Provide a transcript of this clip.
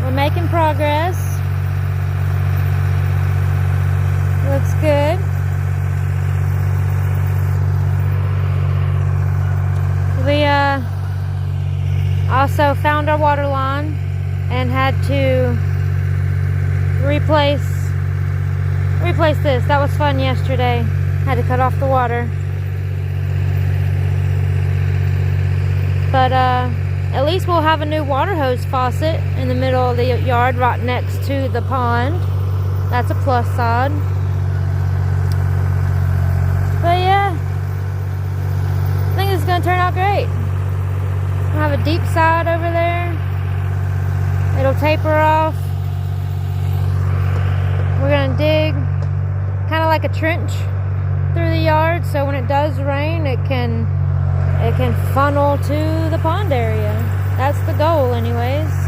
We're making progress. Looks good. We also found our water line and had to replace this. That was fun yesterday. Had to cut off the water. But at least we'll have a new water hose faucet in the middle of the yard right next to the pond. That's a plus side. But yeah, I think it's going to turn out great. We'll have a deep side over there. It'll taper off. We're going to dig kind of like a trench through the yard, so when it does rain, it can funnel to the pond area. That's the goal anyways.